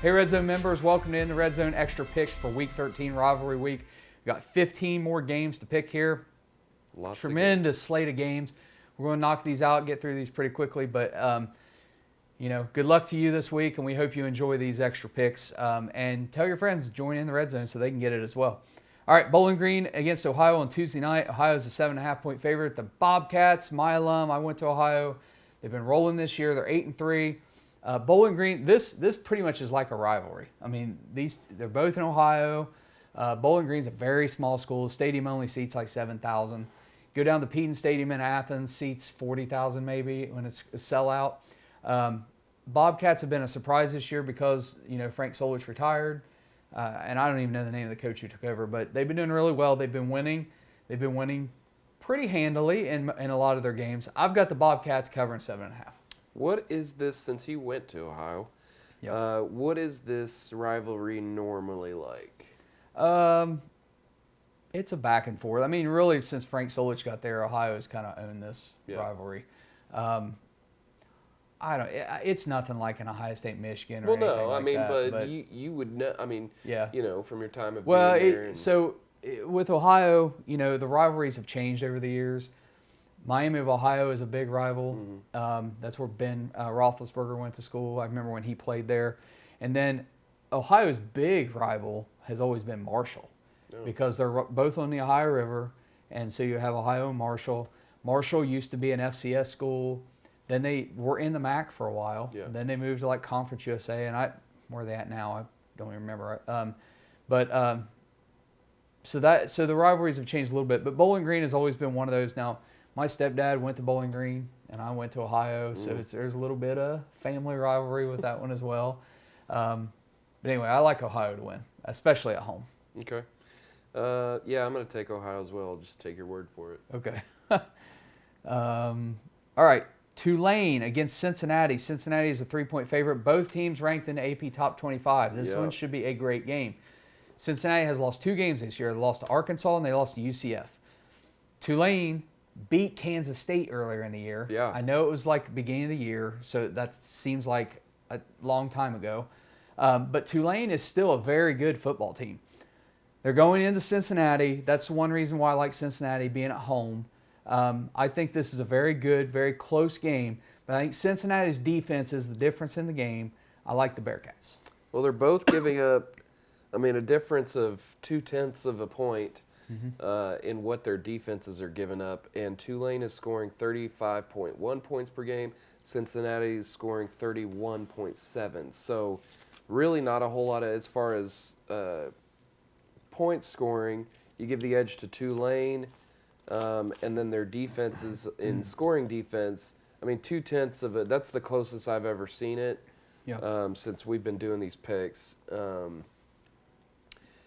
Hey RedZone members, welcome to the RedZone Extra Picks for Week 13 Rivalry Week. We've got 15 more games to pick here. Tremendous slate of games. We're going to knock these out, get through these pretty quickly, but good luck to you this week, and we hope you enjoy these extra picks. And tell your friends to join in the RedZone so they can get it as well. All right, Bowling Green against Ohio on Tuesday night. Ohio's a 7.5-point favorite. The Bobcats, my alum, I went to Ohio. They've been rolling this year. They're 8-3. Bowling Green, this pretty much is like a rivalry. I mean, they're both in Ohio. Bowling Green's a very small school. The stadium only seats like 7,000. Go down to Peden Stadium in Athens, seats 40,000 maybe when it's a sellout. Bobcats have been a surprise this year because, Frank Solich retired. And I don't even know the name of the coach who took over, but they've been doing really well. They've been winning. They've been winning pretty handily in a lot of their games. I've got the Bobcats covering 7.5. What is this, since you went to Ohio, what is this rivalry normally like? It's a back and forth. I mean, really, since Frank Solich got there, Ohio has kind of owned this rivalry. It's nothing like an Ohio State, Michigan, or anything like that. But you would know. I mean, from your time of being there. With Ohio, the rivalries have changed over the years. Miami of Ohio is a big rival. Mm-hmm. That's where Ben Roethlisberger went to school. I remember when he played there. And then Ohio's big rival has always been Marshall because they're both on the Ohio River. And so you have Ohio and Marshall. Marshall used to be an FCS school. Then they were in the MAC for a while. Yeah. Then they moved to Conference USA. And where are they at now? I don't even remember. So the rivalries have changed a little bit. But Bowling Green has always been one of those. Now, my stepdad went to Bowling Green, and I went to Ohio, so there's a little bit of family rivalry with that one as well. But anyway, I like Ohio to win, especially at home. Okay. I'm going to take Ohio as well. I'll just take your word for it. Okay. All right. Tulane against Cincinnati. Cincinnati is a 3-point favorite. Both teams ranked in the AP Top 25. This one should be a great game. Cincinnati has lost 2 games this year. They lost to Arkansas and they lost to UCF. Tulane beat Kansas State earlier in the year. Yeah. I know it was like the beginning of the year, so that seems like a long time ago. But Tulane is still a very good football team. They're going into Cincinnati. That's one reason why I like Cincinnati being at home. I think this is a very good, very close game. But I think Cincinnati's defense is the difference in the game. I like the Bearcats. Well, they're both giving up, a difference of 0.2 of a point. Mm-hmm. In what their defenses are giving up. And Tulane is scoring 35.1 points per game. Cincinnati is scoring 31.7. So really not a whole lot as far as point scoring. You give the edge to Tulane, and then their defenses in scoring defense. 0.2 of it, that's the closest I've ever seen it since we've been doing these picks.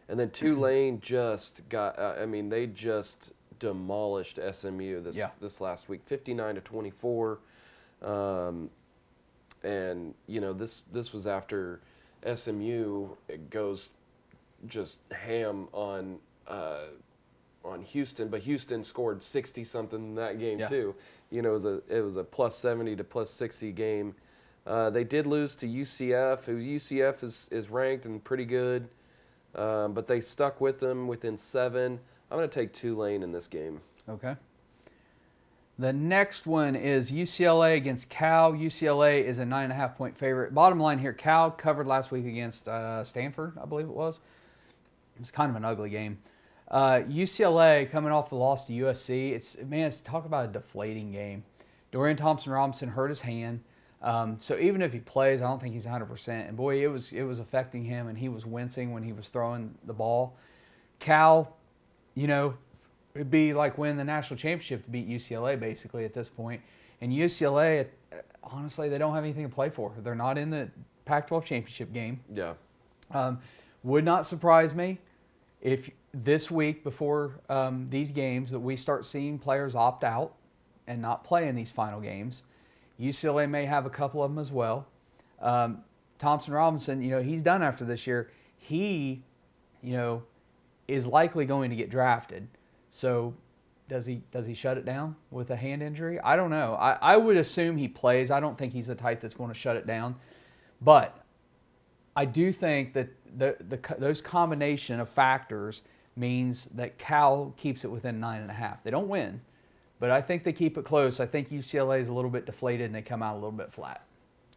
And then Tulane just got, they just demolished SMU this last week, 59-24. And, this was after SMU goes just ham on Houston, but Houston scored 60-something in that game too. It was a +70 to +60 game. They did lose to UCF, who UCF is ranked and pretty good. But they stuck with them within 7. I'm going to take Tulane in this game. Okay. The next one is UCLA against Cal. UCLA is a 9.5-point favorite. Bottom line here, Cal covered last week against Stanford, I believe it was. It was kind of an ugly game. UCLA coming off the loss to USC. It's talk about a deflating game. Dorian Thompson-Robinson hurt his hand. So even if he plays, I don't think he's 100%. And boy, it was affecting him, and he was wincing when he was throwing the ball. Cal, it'd be like winning the national championship to beat UCLA basically at this point. And UCLA, honestly, they don't have anything to play for. They're not in the Pac-12 championship game. Yeah. Would not surprise me if this week before these games that we start seeing players opt out and not play in these final games. UCLA may have a couple of them as well. Thompson Robinson, he's done after this year. He, is likely going to get drafted. So does he shut it down with a hand injury? I don't know. I would assume he plays. I don't think he's the type that's going to shut it down. But I do think that those combination of factors means that Cal keeps it within 9.5. They don't win, but I think they keep it close. I think UCLA is a little bit deflated and they come out a little bit flat.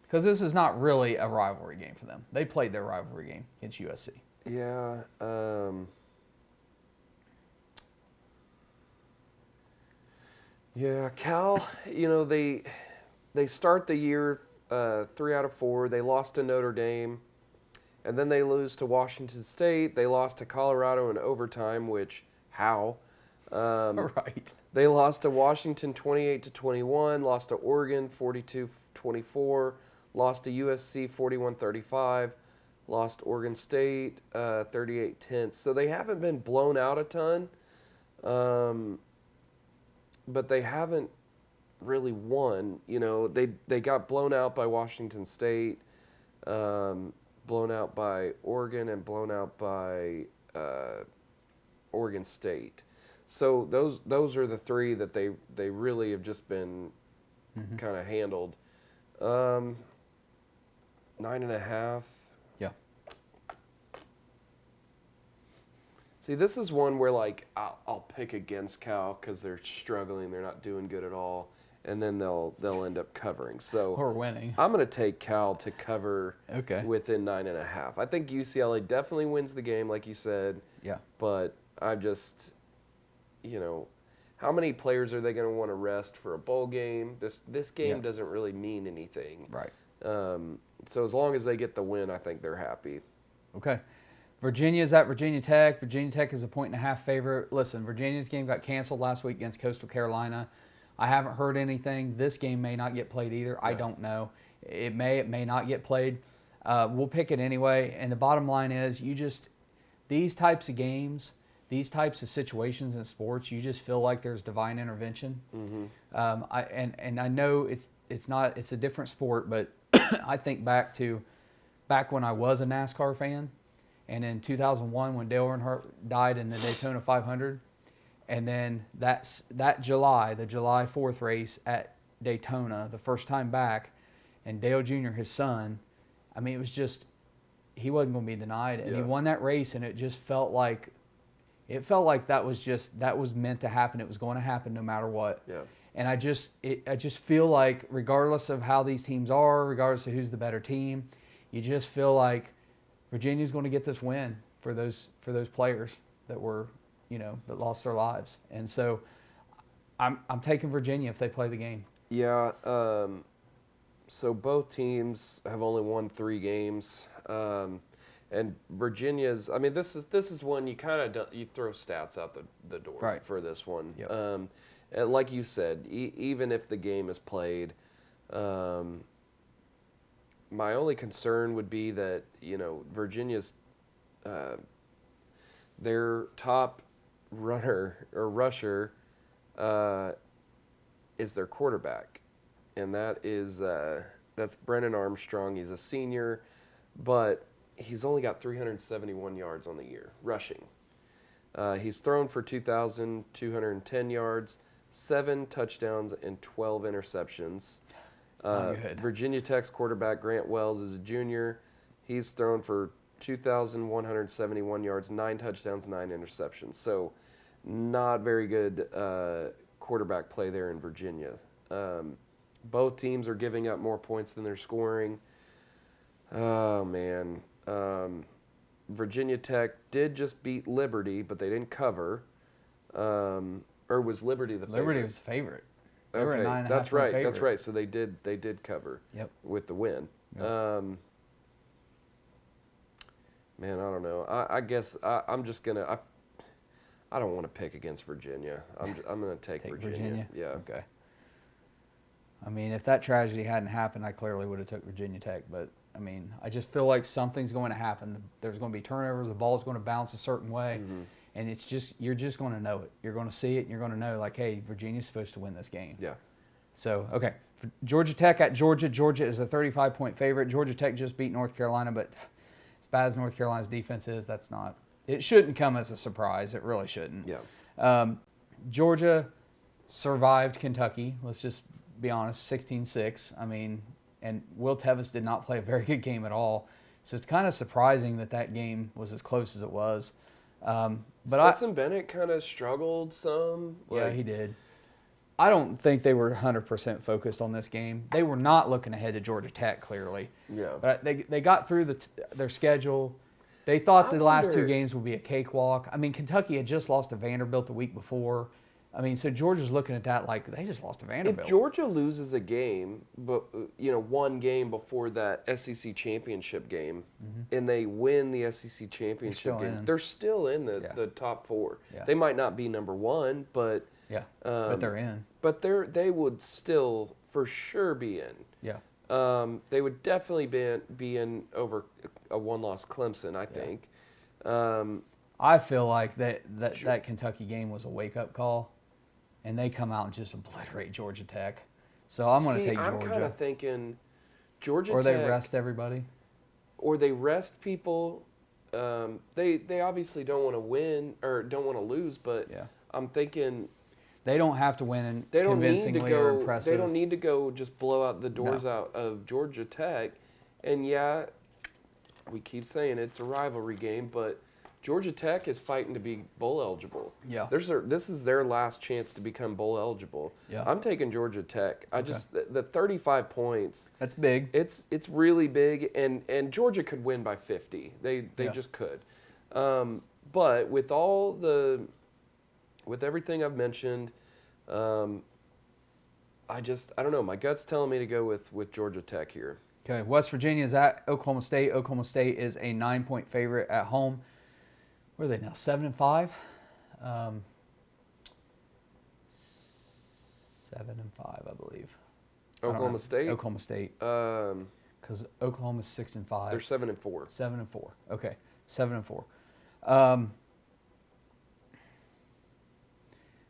Because this is not really a rivalry game for them. They played their rivalry game against USC. Yeah. Yeah, Cal, they start the year 3 out of 4. They lost to Notre Dame, and then they lose to Washington State. They lost to Colorado in overtime, which, how? Right. They lost to Washington 28-21, lost to Oregon 42-24, lost to USC 41-35, lost Oregon State 38-10. So they haven't been blown out a ton, but they haven't really won. They got blown out by Washington State, blown out by Oregon, and blown out by Oregon State. So those are the 3 that they really have just been kind of handled. 9.5. Yeah. See, this is one where I'll pick against Cal because they're struggling, they're not doing good at all, and then they'll end up covering. So Or winning. I'm going to take Cal to cover Okay. within 9.5. I think UCLA definitely wins the game, like you said. Yeah. But I just, how many players are they going to want to rest for a bowl game? This game doesn't really mean anything. Right. So as long as they get the win, I think they're happy. Okay. Virginia's at Virginia Tech. Virginia Tech is a 1.5 favorite. Listen, Virginia's game got canceled last week against Coastal Carolina. I haven't heard anything. This game may not get played either. I don't know. It may not get played. We'll pick it anyway. And the bottom line is these types of games, these types of situations in sports, you just feel like there's divine intervention. Mm-hmm. I know it's a different sport, but I think back when I was a NASCAR fan, and in 2001 when Dale Earnhardt died in the Daytona 500, and then the July 4th race at Daytona, the first time back, and Dale Jr., his son, I mean, it was just, he wasn't going to be denied, and he won that race, and it just felt like that was meant to happen. It was going to happen no matter what. Yeah. And I just feel like regardless of how these teams are, regardless of who's the better team, you just feel like Virginia's going to get this win for those players that lost their lives. And so I'm taking Virginia if they play the game. Yeah. So both teams have only won 3 games. And Virginia's, I mean, this is one you kind of you throw stats out the door for this one. Yep. And like you said, even if the game is played, my only concern would be that Virginia's their top runner or rusher is their quarterback, and that's Brennan Armstrong. He's a senior, but he's only got 371 yards on the year rushing. He's thrown for 2,210 yards, 7 touchdowns, and 12 interceptions. Virginia Tech's quarterback Grant Wells is a junior. He's thrown for 2,171 yards, 9 touchdowns, 9 interceptions. So not very good quarterback play there in Virginia. Both teams are giving up more points than they're scoring. Oh, man. Virginia Tech did just beat Liberty, but they didn't cover. Or was Liberty the favorite? Liberty was the favorite. They Okay, were a 9.5 that's right. favorite. That's right. So they did cover. Yep. With the win. Yep. Man, I don't know. I guess I'm just gonna. I don't want to pick against Virginia. I'm gonna take Virginia. Yeah. Okay. I mean, if that tragedy hadn't happened, I clearly would have took Virginia Tech. But I mean, I just feel like something's going to happen. There's going to be turnovers. The ball's going to bounce a certain way. Mm-hmm. And you're just going to know it. You're going to see it, and you're going to know, like, hey, Virginia's supposed to win this game. Yeah. So, okay. Georgia Tech at Georgia. Georgia is a 35-point favorite. Georgia Tech just beat North Carolina, but as bad as North Carolina's defense is, it shouldn't come as a surprise. It really shouldn't. Yeah. Georgia survived Kentucky. Let's just be honest, 16-6. I mean, and Will Tevis did not play a very good game at all. So it's kind of surprising that game was as close as it was. But Stetson Bennett kind of struggled some. Yeah, he did. I don't think they were 100% focused on this game. They were not looking ahead to Georgia Tech, clearly. Yeah. But they got through their schedule. They thought the last two games would be a cakewalk. I mean, Kentucky had just lost to Vanderbilt the week before. I mean, so Georgia's looking at that like they just lost to Vanderbilt. If Georgia loses a game, but one game before that SEC championship game, and they win the SEC championship game, they're still in the top 4. Yeah. They might not be number 1, but but they're in. But they would still for sure be in. Yeah. They would definitely be in over a one-loss Clemson, I think. I feel like that Kentucky game was a wake-up call. And they come out and just obliterate Georgia Tech. So I'm going to take Georgia. I'm kind of thinking Georgia Tech. Or they rest everybody. Or they rest people. They obviously don't want to win or don't want to lose, but I'm thinking they don't have to win convincingly or impressive. They don't need to go just blow out the doors out of Georgia Tech. And we keep saying it's a rivalry game, but Georgia Tech is fighting to be bowl eligible. Yeah. This is their last chance to become bowl eligible. Yeah. I'm taking Georgia Tech. The 35 points. That's big. It's really big, and Georgia could win by 50. They just could. But with everything I've mentioned, I don't know. My gut's telling me to go with Georgia Tech here. Okay. West Virginia is at Oklahoma State. Oklahoma State is a 9-point favorite at home. Where are they now? 7-5? 7-5, I believe. Oklahoma State? Oklahoma State. Because Oklahoma's 6-5. They're 7-4. 7-4. Okay. 7-4.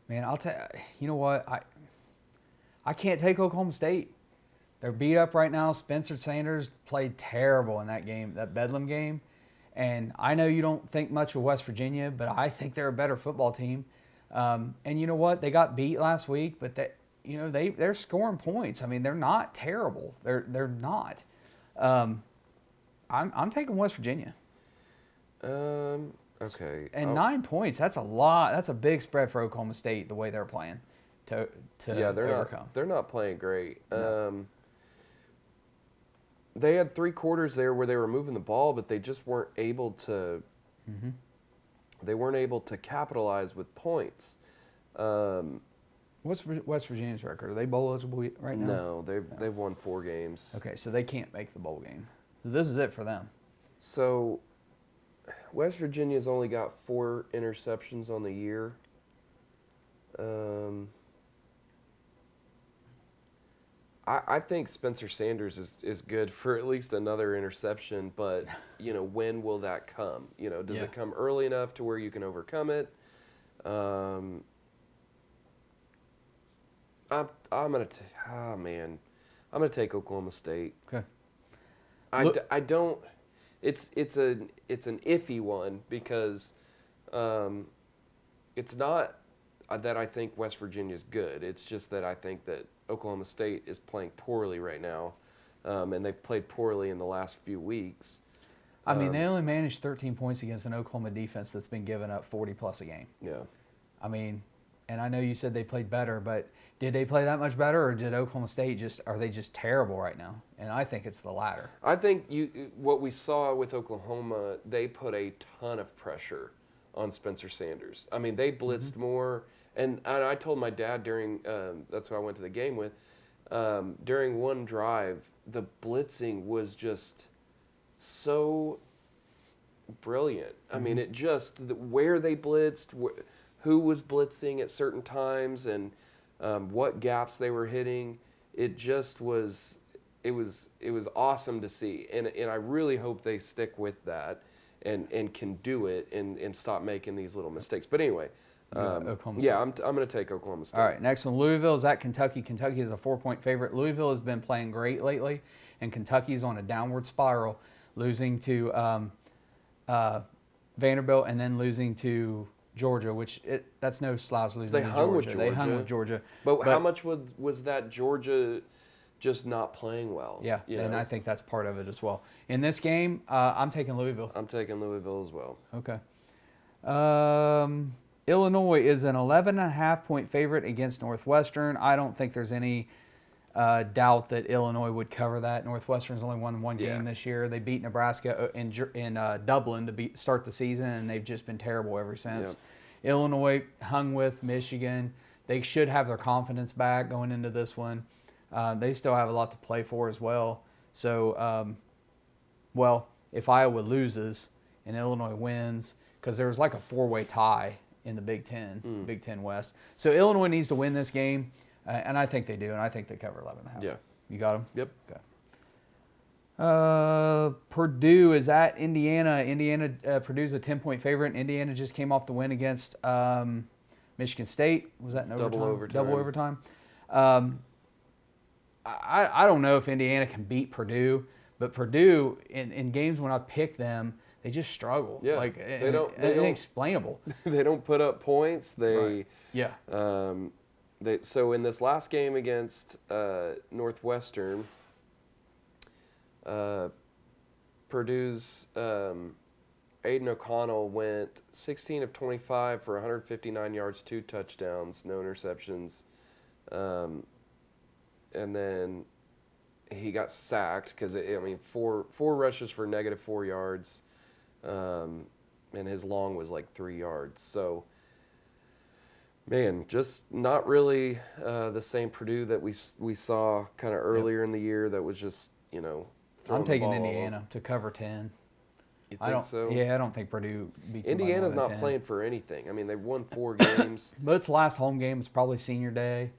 Man, I'll tell you know what? I can't take Oklahoma State. They're beat up right now. Spencer Sanders played terrible in that game, that Bedlam game. And I know you don't think much of West Virginia, but I think they're a better football team. And you know what? They got beat last week, but they're scoring points. I mean, they're not terrible. They're not. I'm taking West Virginia. Okay. And 9 points, that's a lot. That's a big spread for Oklahoma State, the way they're playing to overcome. They're not playing great. No. They had 3 quarters there where they were moving the ball, but they just weren't able to. They weren't able to capitalize with points. What's West Virginia's record? Are they bowl eligible right now? No, they've won 4 games. Okay, so they can't make the bowl game. So this is it for them. So West Virginia's only got 4 interceptions on the year. I think Spencer Sanders is good for at least another interception, but when will that come? Does it come early enough to where you can overcome it? I'm gonna take Oklahoma State. Okay. I don't. It's an iffy one because it's not that I think West Virginia's good. It's just that I think that Oklahoma State is playing poorly right now, and they've played poorly in the last few weeks. I mean, they only managed 13 points against an Oklahoma defense that's been giving up 40-plus a game. Yeah. I mean, and I know you said they played better, but did they play that much better, or did Oklahoma State are they just terrible right now? And I think it's the latter. I think what we saw with Oklahoma, they put a ton of pressure on Spencer Sanders. I mean, they blitzed more. And I told my dad during, that's who I went to the game with, during one drive, the blitzing was just so brilliant. I mean, it just, where they blitzed, who was blitzing at certain times, and what gaps they were hitting, it just was, it was awesome to see. And I really hope they stick with that and can do it and stop making these little mistakes. But anyway. Oklahoma State. I'm going to take Oklahoma State. All right, next one. Louisville is at Kentucky. Kentucky is a 4-point favorite. Louisville has been playing great lately, and Kentucky's on a downward spiral, losing to Vanderbilt and then losing to Georgia, that's no slouch losing to Georgia. They hung with Georgia. But how much was that Georgia just not playing well. Yeah, and I think that's part of it as well. In this game, I'm taking Louisville. I'm taking Louisville as well. Okay. Illinois is an 11.5-point favorite against Northwestern. I don't think there's any doubt that Illinois would cover that. Northwestern's only won one game this year. They beat Nebraska in Dublin to start the season, and they've just been terrible ever since. Yep. Illinois hung with Michigan. They should have their confidence back going into this one. They still have a lot to play for as well. So, if Iowa loses and Illinois wins, because there's like a 4-way tie in the Big Ten, Big Ten West. So Illinois needs to win this game, and I think they do, and I think they cover 11.5. Yeah. You got them? Yep. Okay. Purdue is at Indiana. Purdue's a 10-point favorite. Indiana just came off the win against Michigan State. Was that in overtime? Double overtime. I don't know if Indiana can beat Purdue, but Purdue, in games when I pick them, they just struggle. Yeah, they don't inexplainable. They don't put up points. Right. Yeah. So in this last game against Northwestern, Purdue's Aiden O'Connell went 16 of 25 for 159 yards, 2 touchdowns, no interceptions, and then he got sacked because four rushes for -4 yards. And his long was like 3 yards. So, man, just not really the same Purdue that we saw kind of earlier in the year. That was just I'm taking Indiana to cover 10. You think so? Yeah, I don't think Purdue beats Indiana's not playing for anything. I mean, they've won 4 games. But it's the last home game. It's probably senior day.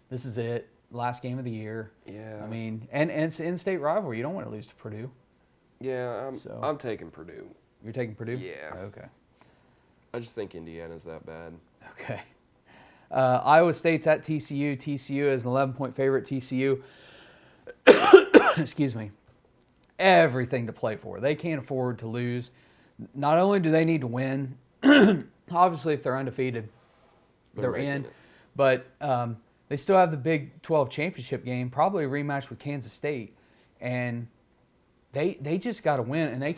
This is it. Last game of the year. Yeah. I mean, and it's an in-state rivalry. You don't want to lose to Purdue. Yeah, I'm taking Purdue. You're taking Purdue? Yeah. Okay. I just think Indiana's that bad. Okay. Iowa State's at TCU. TCU is an 11-point favorite. TCU, excuse me, everything to play for. They can't afford to lose. Not only do they need to win, obviously if they're undefeated, they're in. But they still have the Big 12 championship game, probably a rematch with Kansas State. And they just got to win, and they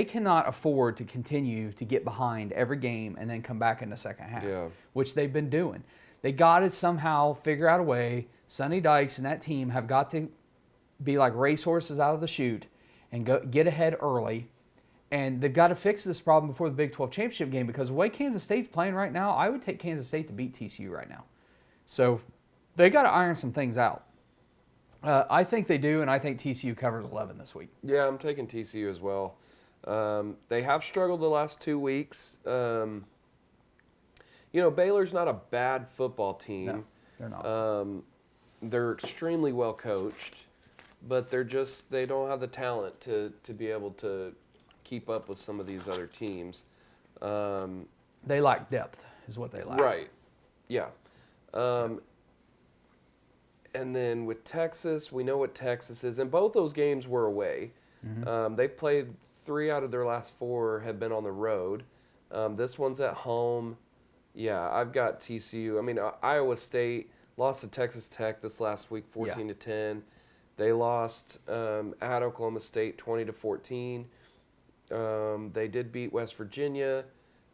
cannot afford to continue to get behind every game and then come back in the second half, which they've been doing. They got to somehow figure out a way. Sonny Dykes and that team have got to be like racehorses out of the chute and get ahead early, and they've got to fix this problem before the Big 12 championship game, because the way Kansas State's playing right now, I would take Kansas State to beat TCU right now. So they got to iron some things out. I think they do, and I think TCU covers 11 this week. Yeah, I'm taking TCU as well. They have struggled the last 2 weeks. Baylor's not a bad football team. No, they're not. They're extremely well coached, but they don't have the talent to be able to keep up with some of these other teams. They lack depth, is what they lack. Right. Yeah. And then with Texas, we know what Texas is. And both those games were away. Mm-hmm. They've played 3 out of their last 4 have been on the road. This one's at home. Yeah, I've got TCU. I mean, Iowa State lost to Texas Tech this last week, 14-10. They lost at Oklahoma State, 20-14. They did beat West Virginia.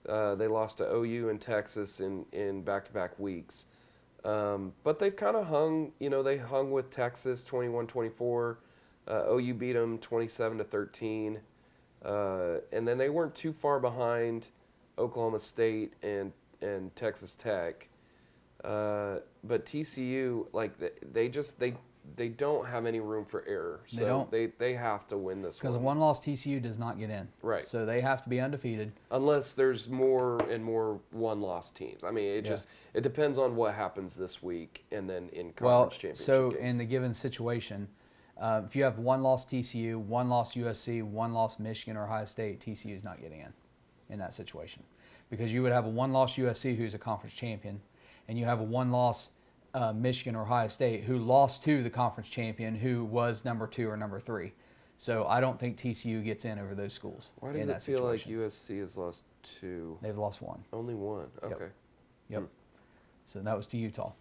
They lost to OU and Texas in back-to-back weeks. But they've kind of hung, they hung with Texas 21-24. OU beat them 27-13. And then they weren't too far behind Oklahoma State and Texas Tech. But TCU, they don't have any room for error. So they have to win this one. Because a one-loss TCU does not get in. Right. So they have to be undefeated. Unless there's more and more one-loss teams. I mean, it depends on what happens this week and then in conference championship games. In the given situation, if you have one-loss TCU, one-loss USC, one-loss Michigan or Ohio State, TCU is not getting in that situation. Because you would have a one-loss USC who's a conference champion, and you have a one-loss Michigan or Ohio State who lost to the conference champion who was number 2 or number 3. So I don't think TCU gets in over those schools. Why does it feel like USC has lost 2? They've lost 1. Only 1. Okay. Yep. So that was to Utah.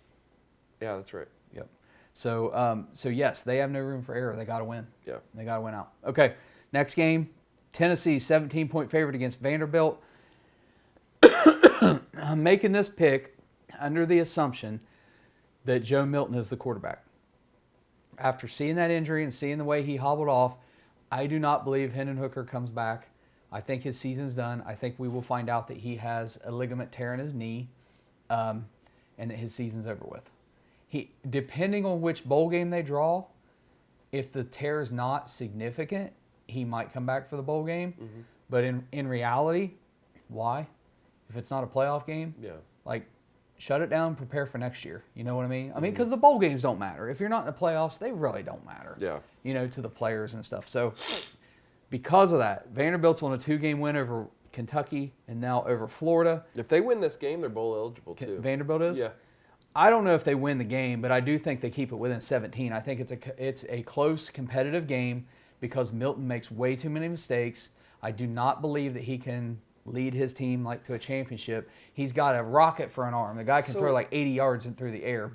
Yeah, that's right. Yep. So yes, they have no room for error. They got to win. Yeah. They got to win out. Okay, next game, Tennessee 17-point favorite against Vanderbilt. I'm making this pick under the assumption that Joe Milton is the quarterback. After seeing that injury and seeing the way he hobbled off, I do not believe Hendon Hooker comes back. I think his season's done. I think we will find out that he has a ligament tear in his knee, and that his season's over with. Depending on which bowl game they draw, if the tear is not significant, he might come back for the bowl game. Mm-hmm. But in reality, why? If it's not a playoff game, like, shut it down, prepare for next year. You know what I mean? I mean, because the bowl games don't matter. If you're not in the playoffs, they really don't matter. Yeah. You know, to the players and stuff. So, because of that, Vanderbilt's on a 2-game win over Kentucky and now over Florida. If they win this game, they're bowl eligible too. Vanderbilt is? Yeah. I don't know if they win the game, but I do think they keep it within 17. I think it's a close, competitive game because Milton makes way too many mistakes. I do not believe that he can lead his team like to a championship. He's got a rocket for an arm. The guy can throw like 80 yards through the air,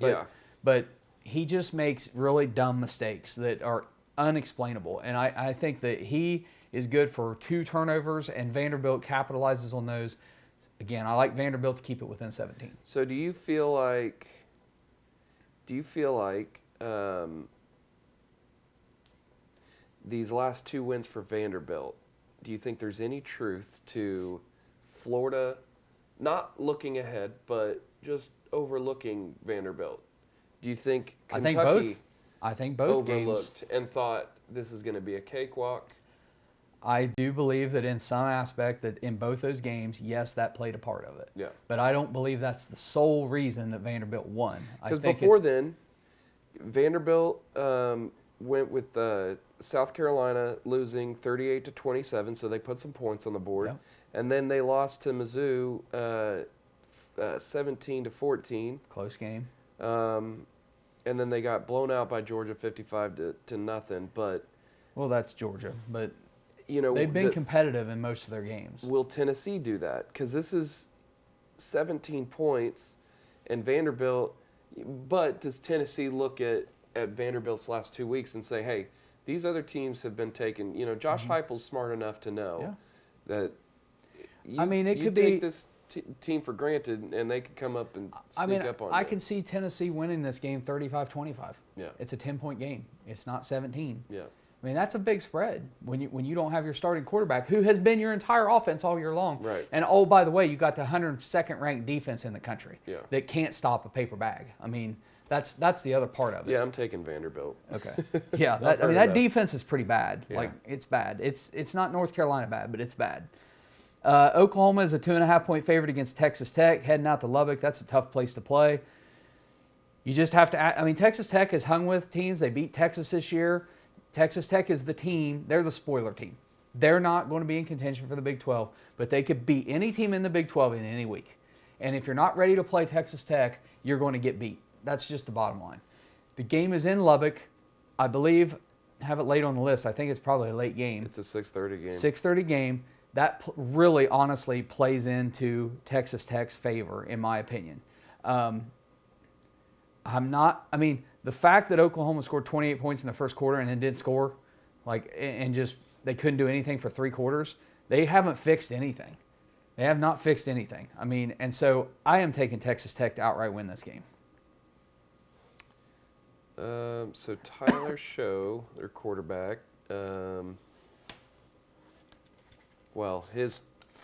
but he just makes really dumb mistakes that are unexplainable. And I think that he is good for 2 turnovers, and Vanderbilt capitalizes on those. Again, I like Vanderbilt to keep it within 17. So do you feel like these last 2 wins for Vanderbilt, do you think there's any truth to Florida not looking ahead, but just overlooking Vanderbilt? Do you think Kentucky I think both overlooked games, and thought this is going to be a cakewalk? I do believe that in some aspect that in both those games, yes, that played a part of it. Yeah. But I don't believe that's the sole reason that Vanderbilt won. Because before then, Vanderbilt went with South Carolina losing 38-27, so they put some points on the board. Yeah. And then they lost to Mizzou 17-14. Close game. And then they got blown out by Georgia 55-0. But that's Georgia. But you know, they've been competitive in most of their games. Will Tennessee do that? Because this is 17 points, and Vanderbilt. But does Tennessee look at Vanderbilt's last 2 weeks and say, hey, these other teams have been taken? You know, Josh Heupel's smart enough to know that it could take this team for granted, and they could come up and sneak up on you. I can see Tennessee winning this game 35-25. Yeah. It's a 10-point game. It's not 17. Yeah. I mean, that's a big spread when you don't have your starting quarterback, who has been your entire offense all year long. Right. And, oh, by the way, you got the 102nd ranked defense in the country that can't stop a paper bag. I mean, that's the other part of it. Yeah, I'm taking Vanderbilt. Okay. Yeah, that defense is pretty bad. Yeah. Like, it's bad. It's not North Carolina bad, but it's bad. Oklahoma is a 2.5-point favorite against Texas Tech, heading out to Lubbock. That's a tough place to play. You just have to – Texas Tech has hung with teams. They beat Texas this year. Texas Tech is the team. They're the spoiler team. They're not going to be in contention for the Big 12, but they could beat any team in the Big 12 in any week. And if you're not ready to play Texas Tech, you're going to get beat. That's just the bottom line. The game is in Lubbock. I believe, have it late on the list. I think it's probably a late game. It's a 6:30 game. 6:30 game. That really, honestly, plays into Texas Tech's favor, in my opinion. The fact that Oklahoma scored 28 points in the first quarter and then didn't score, they couldn't do anything for 3 quarters, they haven't fixed anything. They have not fixed anything. And so I am taking Texas Tech to outright win this game. So Tyler Show, their quarterback, his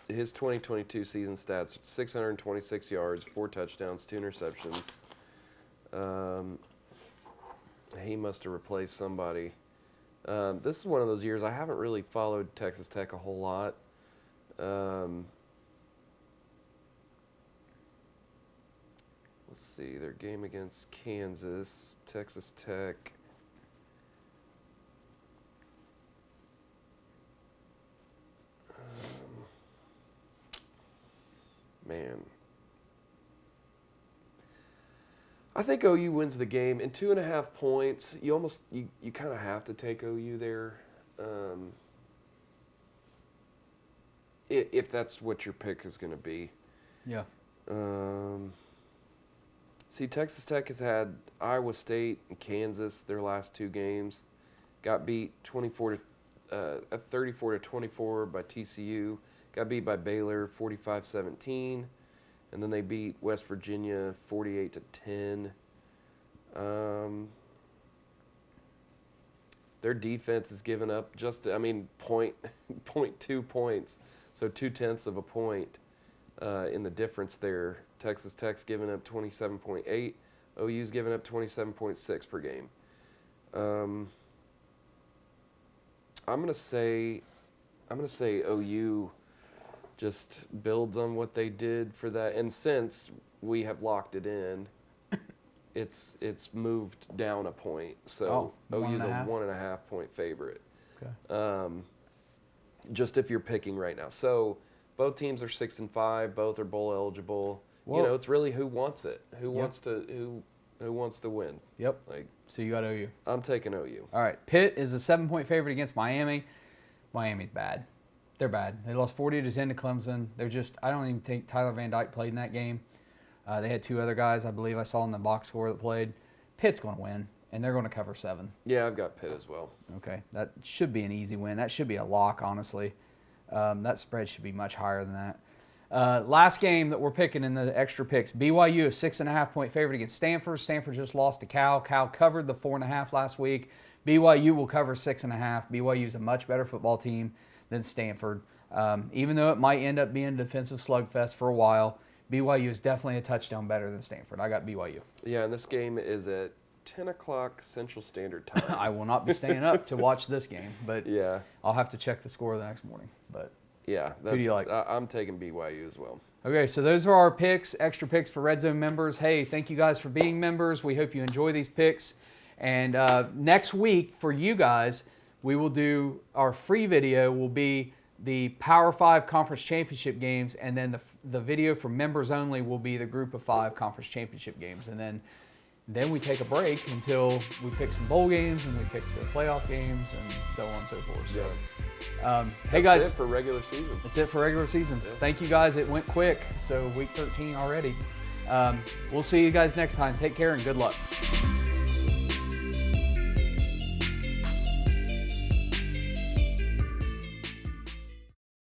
2022 season stats: 626 yards, 4 touchdowns, 2 interceptions. He must have replaced somebody. This is one of those years I haven't really followed Texas Tech a whole lot. Let's see, their game against Kansas, Texas Tech. Man. I think OU wins the game. In 2.5 points, you kind of have to take OU there, if that's what your pick is going to be. Yeah. See, Texas Tech has had Iowa State and Kansas their last 2 games. Got beat 34 to 24 by TCU. Got beat by Baylor 45-17, and then they beat West Virginia 48-10. Their defense has given up point 0.2 points, so 0.2 of a point in the difference there. Texas Tech's given up 27.8. OU's given up 27.6 per game. I'm gonna say OU just builds on what they did for that, and since we have locked it in, it's moved down a point. So OU's a 1.5 point favorite. Okay. Just if you're picking right now. So both teams are 6-5. Both are bowl eligible. Whoa. You know, it's really who wants it. Who wants to win. Yep. Like, so you got OU. I'm taking OU. All right. Pitt is a 7-point favorite against Miami. Miami's bad. They're bad. They lost 40-10 to Clemson. They're just, I don't even think Tyler Van Dyke played in that game. They had 2 other guys, I believe I saw in the box score that played. Pitt's going to win, and they're going to cover 7. Yeah, I've got Pitt as well. Okay. That should be an easy win. That should be a lock, honestly. That spread should be much higher than that. Last game that we're picking in the extra picks, BYU, a 6.5-point favorite against Stanford. Stanford just lost to Cal. Cal covered the 4.5 last week. BYU will cover 6.5. BYU is a much better football team than Stanford. Even though it might end up being a defensive slugfest for a while, BYU is definitely a touchdown better than Stanford. I got BYU. Yeah, and this game is at 10 o'clock Central Standard Time. I will not be staying up to watch this game, but yeah, I'll have to check the score the next morning. But yeah, who do you like? I'm taking BYU as well. Okay, so those are our picks, extra picks for RedZone members. Hey, thank you guys for being members. We hope you enjoy these picks. And next week for you guys, we will do our free video will be the Power 5 Conference Championship games, and then the video for members only will be the Group of 5 Conference Championship games. And then we take a break until we pick some bowl games and we pick the playoff games and so on and so forth. So, hey guys. That's it for regular season. That's it for regular season. Yeah. Thank you guys. It went quick. So week 13 already. We'll see you guys next time. Take care and good luck.